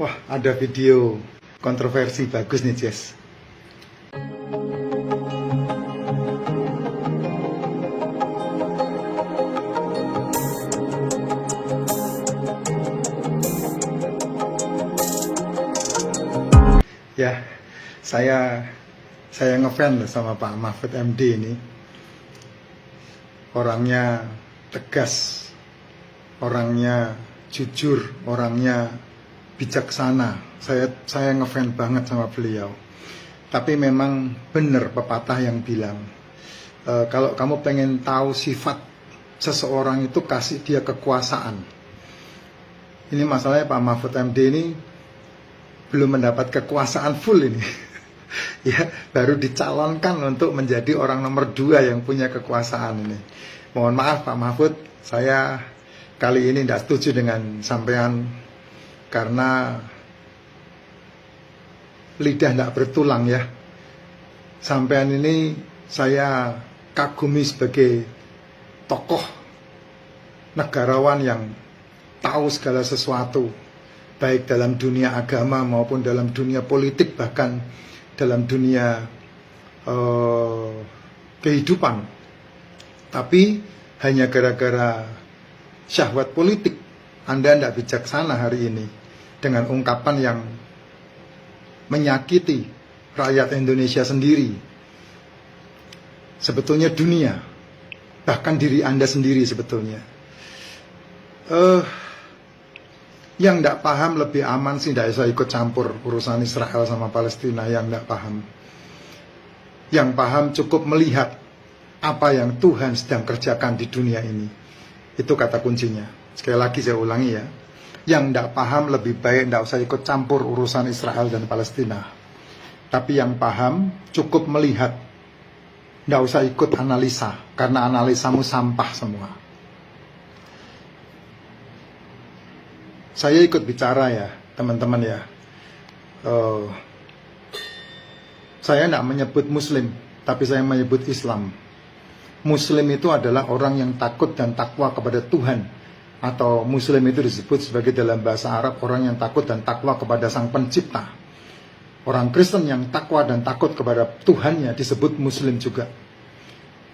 Wah, ada video kontroversi bagus nih, Jess. Ya, saya ngefans sama Pak Mahfud MD ini. Orangnya tegas, orangnya jujur, orangnya bijaksana. Saya ngefans banget sama beliau. Tapi memang benar pepatah yang bilang, kalau kamu pengen tahu sifat seseorang itu, kasih dia kekuasaan. Ini masalahnya Pak Mahfud MD ini belum mendapat kekuasaan full ini. Ya, baru dicalonkan untuk menjadi orang nomor 2 yang punya kekuasaan ini. Mohon maaf Pak Mahfud, saya kali ini tidak setuju dengan sampean karena lidah tidak bertulang ya. Sampean ini saya kagumi sebagai tokoh negarawan yang tahu segala sesuatu, baik dalam dunia agama maupun dalam dunia politik, bahkan dalam dunia kehidupan. Tapi hanya gara-gara syahwat politik Anda tidak bijaksana hari ini dengan ungkapan yang menyakiti rakyat Indonesia sendiri, sebetulnya dunia, bahkan diri Anda sendiri sebetulnya. Yang tidak paham lebih aman sih tidak usah ikut campur urusan Israel sama Palestina. Yang tidak paham, yang paham cukup melihat apa yang Tuhan sedang kerjakan di dunia ini. Itu kata kuncinya. Sekali lagi saya ulangi ya, yang tidak paham lebih baik tidak usah ikut campur urusan Israel dan Palestina. Tapi yang paham cukup melihat, tidak usah ikut analisa, karena analisamu sampah semua. Saya ikut bicara ya teman-teman ya. Saya tidak menyebut Muslim, tapi saya menyebut Islam. Muslim itu adalah orang yang takut dan takwa kepada Tuhan, atau Muslim itu disebut sebagai dalam bahasa Arab orang yang takut dan takwa kepada Sang Pencipta. Orang Kristen yang takwa dan takut kepada Tuhannya disebut Muslim juga.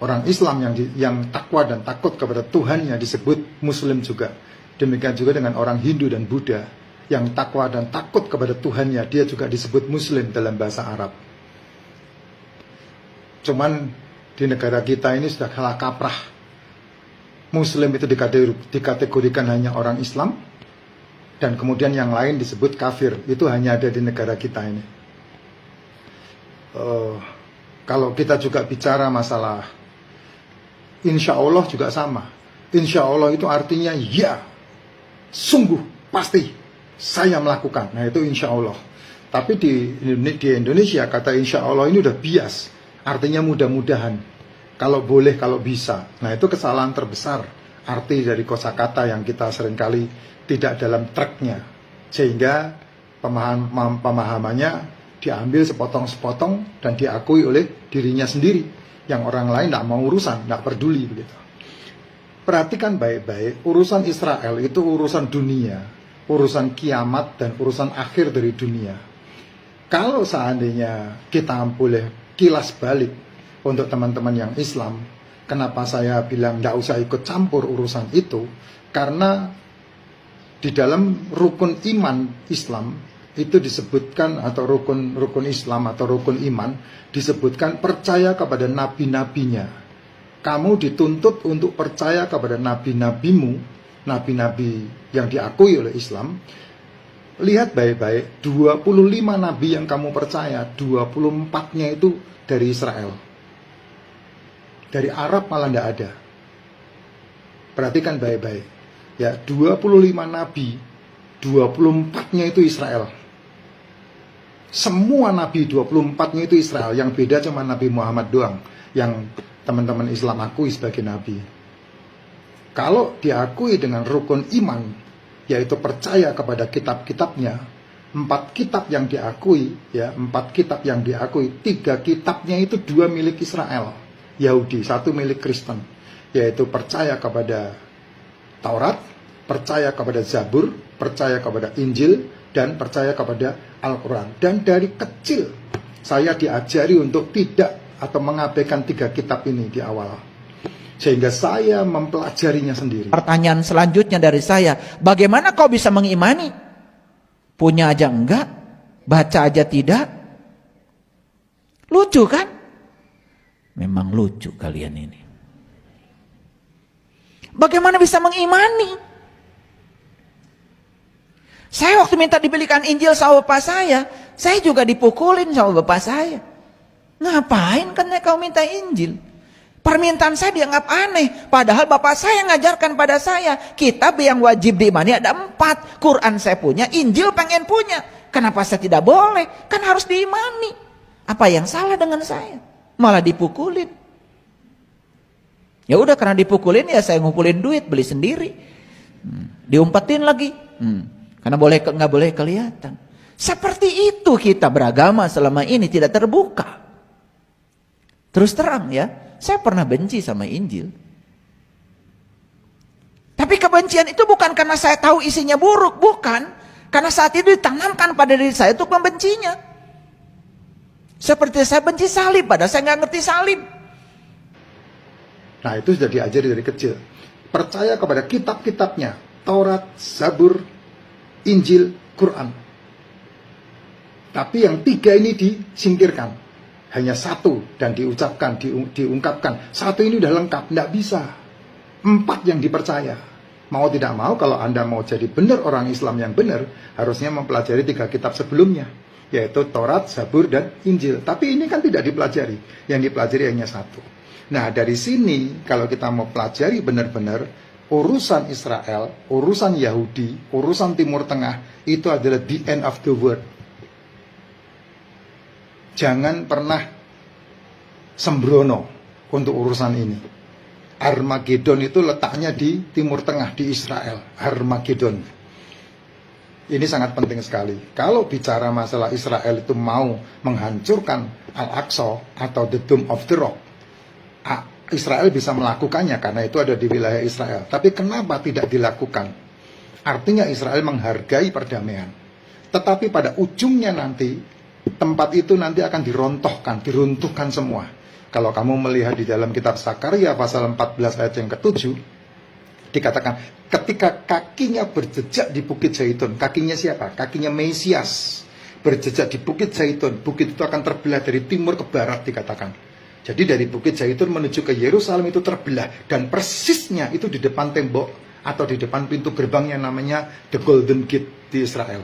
Orang Islam yang takwa dan takut kepada Tuhannya disebut Muslim juga. Demikian juga dengan orang Hindu dan Buddha yang takwa dan takut kepada Tuhannya, dia juga disebut Muslim dalam bahasa Arab. Cuman di negara kita ini sudah kalah kaprah. Muslim itu dikategorikan hanya orang Islam, dan kemudian yang lain disebut kafir. Itu hanya ada di negara kita ini. Kalau kita juga bicara masalah insya Allah juga sama. Insya Allah itu artinya ya, sungguh pasti saya melakukan. Nah itu insya Allah. Tapi di Indonesia kata insya Allah ini udah bias, artinya mudah-mudahan, kalau boleh, kalau bisa. Nah itu kesalahan terbesar arti dari kosakata yang kita seringkali tidak dalam tracknya, sehingga pemahamannya diambil sepotong-sepotong dan diakui oleh dirinya sendiri, yang orang lain tidak mau urusan, tidak peduli begitu. Perhatikan baik-baik, urusan Israel itu urusan dunia, urusan kiamat dan urusan akhir dari dunia. Kalau seandainya kita boleh kilas balik untuk teman-teman yang Islam, kenapa saya bilang tidak usah ikut campur urusan itu? Karena di dalam rukun iman Islam itu disebutkan, atau rukun Islam atau rukun iman disebutkan percaya kepada nabi-nabinya. Kamu dituntut untuk percaya kepada nabi-nabimu, nabi-nabi yang diakui oleh Islam. Lihat baik-baik, 25 nabi yang kamu percaya, 24-nya itu dari Israel. Dari Arab malah tidak ada. Perhatikan baik-baik. Ya, 25 nabi, 24-nya itu Israel. Semua nabi 24-nya itu Israel. Yang beda cuma Nabi Muhammad doang, yang teman-teman Islam akui sebagai nabi. Kalau diakui dengan rukun iman, yaitu percaya kepada kitab-kitabnya, 4 kitab yang diakui, ya 4 kitab yang diakui, 3 kitabnya itu 2 milik Israel, Yahudi, 1 milik Kristen, yaitu percaya kepada Taurat, percaya kepada Zabur, percaya kepada Injil, dan percaya kepada Al-Quran. Dan dari kecil saya diajari untuk tidak atau mengabaikan 3 kitab ini di awal, sehingga saya mempelajarinya sendiri. Pertanyaan selanjutnya dari saya, bagaimana kau bisa mengimani? Punya aja enggak, baca aja tidak. Lucu kan? Memang lucu kalian ini. Bagaimana bisa mengimani? Saya waktu minta dibelikan Injil sama bapak saya juga dipukulin sama bapak saya. Ngapain kan kau minta Injil? Permintaan saya dianggap aneh. Padahal bapak saya ngajarkan pada saya, kitab yang wajib diimani ada 4. Quran saya punya, Injil pengen punya. Kenapa saya tidak boleh? Kan harus diimani. Apa yang salah dengan saya? Malah dipukulin. Ya udah, karena dipukulin ya saya ngumpulin duit, beli sendiri. Diumpetin lagi. Karena nggak boleh kelihatan. Seperti itu kita beragama selama ini, tidak terbuka. Terus terang ya, saya pernah benci sama Injil. Tapi kebencian itu bukan karena saya tahu isinya buruk, bukan. Karena saat itu ditanamkan pada diri saya untuk membencinya. Seperti saya benci salib, padahal saya nggak ngerti salib. Nah, itu sudah diajari dari kecil. Percaya kepada kitab-kitabnya, Taurat, Zabur, Injil, Quran. Tapi yang 3 ini disingkirkan. Hanya 1 dan diucapkan, diungkapkan. 1 ini udah lengkap, tidak bisa. 4 yang dipercaya. Mau tidak mau, kalau Anda mau jadi benar orang Islam yang benar, harusnya mempelajari 3 kitab sebelumnya, yaitu Taurat, Zabur, dan Injil. Tapi ini kan tidak dipelajari. Yang dipelajari hanya 1. Nah, dari sini kalau kita mau pelajari benar-benar urusan Israel, urusan Yahudi, urusan Timur Tengah, itu adalah the end of the world. Jangan pernah sembrono untuk urusan ini. Armageddon itu letaknya di Timur Tengah, di Israel. Armageddon. Ini sangat penting sekali. Kalau bicara masalah Israel itu mau menghancurkan Al-Aqsa atau the Dome of the Rock, Israel bisa melakukannya karena itu ada di wilayah Israel. Tapi kenapa tidak dilakukan? Artinya Israel menghargai perdamaian. Tetapi pada ujungnya nanti, tempat itu nanti akan dirontohkan, diruntuhkan semua. Kalau kamu melihat di dalam kitab Zakaria pasal 14 ayat yang ke-7, dikatakan ketika kakinya berjejak di Bukit Zaitun. Kakinya siapa? Kakinya Mesias. Berjejak di Bukit Zaitun. Bukit itu akan terbelah dari timur ke barat, dikatakan. Jadi dari Bukit Zaitun menuju ke Yerusalem itu terbelah. Dan persisnya itu di depan tembok atau di depan pintu gerbang yang namanya The Golden Gate di Israel.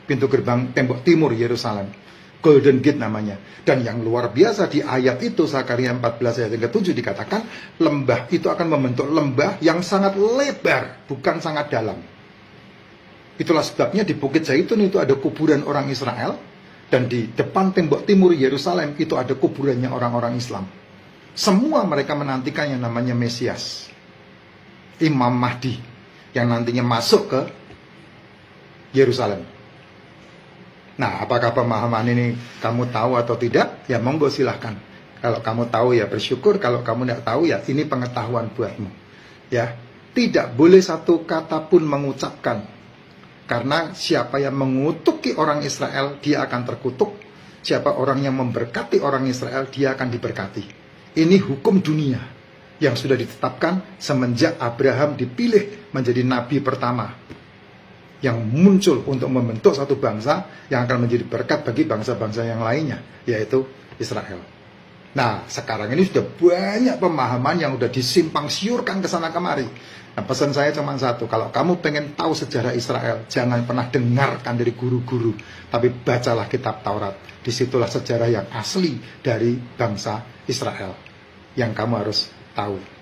Pintu gerbang tembok timur Yerusalem. Golden Gate namanya. Dan yang luar biasa di ayat itu, Zakaria 14 ayat yang ke-7 dikatakan, lembah itu akan membentuk lembah yang sangat lebar, bukan sangat dalam. Itulah sebabnya di Bukit Zaitun itu ada kuburan orang Israel. Dan di depan tembok timur Yerusalem itu ada kuburannya orang-orang Islam. Semua mereka menantikan yang namanya Mesias, Imam Mahdi, yang nantinya masuk ke Yerusalem. Nah, apakah pemahaman ini kamu tahu atau tidak? Ya monggo silahkan. Kalau kamu tahu ya bersyukur, kalau kamu tidak tahu ya ini pengetahuan buatmu. Ya, tidak boleh satu kata pun mengucapkan. Karena siapa yang mengutuki orang Israel, dia akan terkutuk. Siapa orang yang memberkati orang Israel, dia akan diberkati. Ini hukum dunia yang sudah ditetapkan semenjak Abraham dipilih menjadi nabi pertama yang muncul untuk membentuk satu bangsa yang akan menjadi berkat bagi bangsa-bangsa yang lainnya, yaitu Israel. Nah, sekarang ini sudah banyak pemahaman yang sudah disimpang siurkan ke sana kemari. Nah, pesan saya cuma satu, kalau kamu pengen tahu sejarah Israel, jangan pernah dengarkan dari guru-guru, tapi bacalah kitab Taurat. Disitulah sejarah yang asli dari bangsa Israel yang kamu harus tahu.